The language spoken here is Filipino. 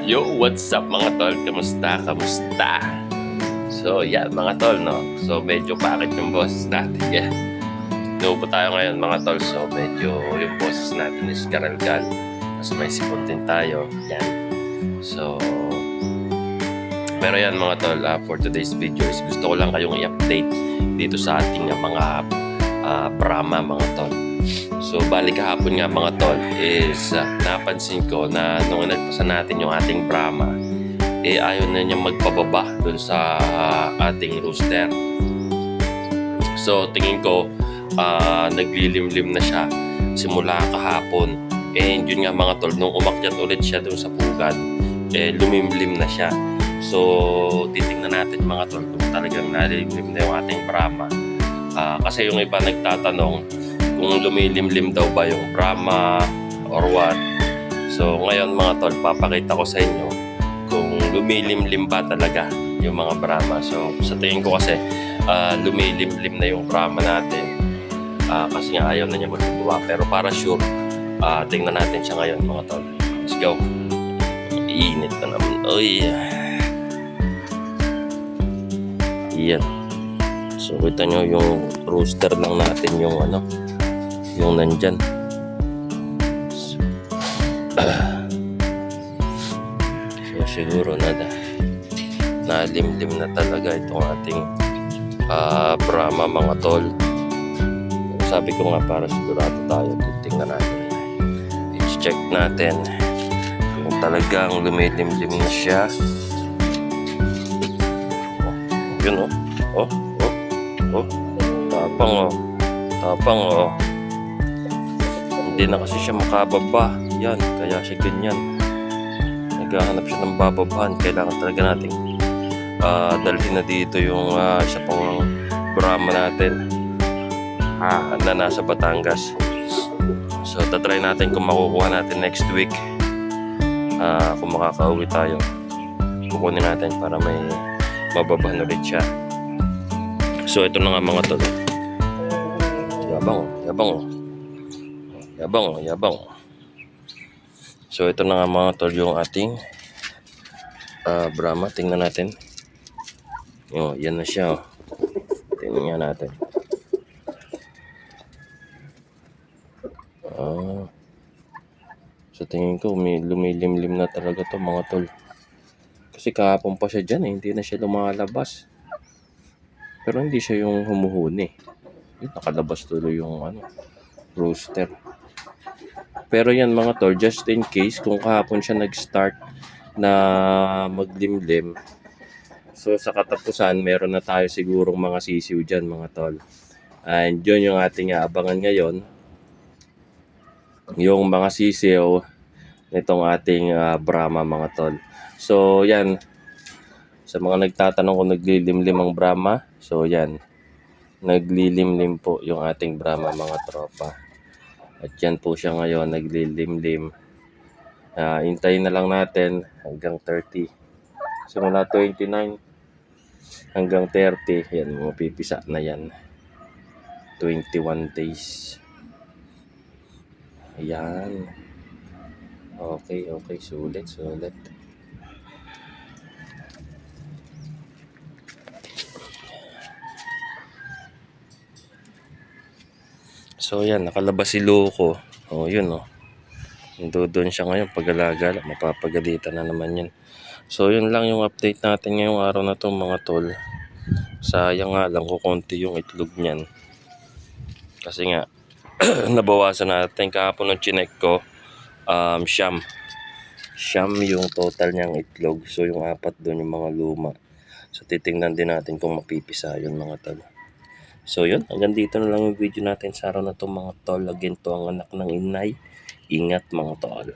Yo, what's up mga tol? Kamusta? Kamusta? So, yan mga tol, no? So, medyo pakit yung boses natin. Yeah. Nuupo tayo ngayon mga tol. So, medyo yung boses natin is garalgal. Tapos may sipon din tayo. Yan. So, pero yan mga tol, for today's video is gusto ko lang kayong i-update dito sa ating mga Brahma mga tol. So, bali kahapon nga mga tol is napansin ko na nung nagpasa natin yung ating Brahma, ayaw na niya magpababa dun sa ating rooster. So, tingin ko naglilimlim na siya simula kahapon. And yun nga mga tol, nung umakyat ulit siya dun sa pugad, lumimlim na siya. So, titingnan natin mga tol kung talagang nalimlim na yung ating Brahma. Kasi yung iba nagtatanong kung lumilimlim daw ba yung Brahma or what. So ngayon mga tol, papakita ko sa inyo kung lumilimlim ba talaga yung mga Brahma. So sa tingin ko kasi lumilimlim na yung Brahma natin kasi nga ayaw na niya magagawa. Pero para sure, tingnan natin siya ngayon mga tol. Let's go. Iinit na naman. Oy. Yan. So kita nyo yung rooster lang natin yung yung nandyan. So, siguro nalimlim na talaga itong ating Brahma mga tol. Sabi ko nga para sigurado tayo, titingnan natin. I-check natin kung talagang lumilimlim na siya. Yun tapang hindi na kasi siya makababa. Yan, kaya siya ganyan. Naghahanap siya ng bababahan. Kailangan talaga nating dalhin na dito yung isa pang Brahma natin na nasa Batangas. So tatry natin kung makukuha natin next week. Kung makakauwi tayo, kukunin natin para may mababahan ulit siya. So ito na nga mga tol. Yabang. So ito na nga mga tol yung ating Brahma. Tingnan natin. Yan na siya. Tingnan natin. So tingin ko lumilimlim na talaga to mga tol. Kasi kahapon pa siya dyan hindi na siya lumalabas. Pero hindi siya yung humuhuni. Nakalabas tuloy yung rooster. Pero yan mga tol, just in case kung kahapon siya nag-start na maglimlim, so sa katapusan meron na tayo sigurong mga sisiw dyan mga tol. And yun yung ating abangan ngayon, yung mga sisiw nitong ating Brahma mga tol. So yan, sa mga nagtatanong kung naglilimlim ang Brahma, so yan, naglilimlim po yung ating Brahma mga tropa. At yan po siya ngayon, naglilimlim. Hintayin na lang natin hanggang 30. Simula 29 hanggang 30, yan, mapipisa na yan. 21 days. Ayan. Okay, sulit. So yan, nakalabas si Loco. Yun doon siya ngayon pag-alagala, mapapagalitan na naman yan. So yun lang yung update natin ngayong araw na to mga tol. Sayang nga lang kukunti yung itlog niyan. Kasi nga nabawasan natin kahapon ng chinek ko, siyam yung total niyang itlog. So yung 4 doon yung mga luma. So titingnan din natin kung mapipisa yun mga tol. So yun, hanggang dito na lang yung video natin sa araw na to mga tol. Again, to ang anak ng inay. Ingat mga tol.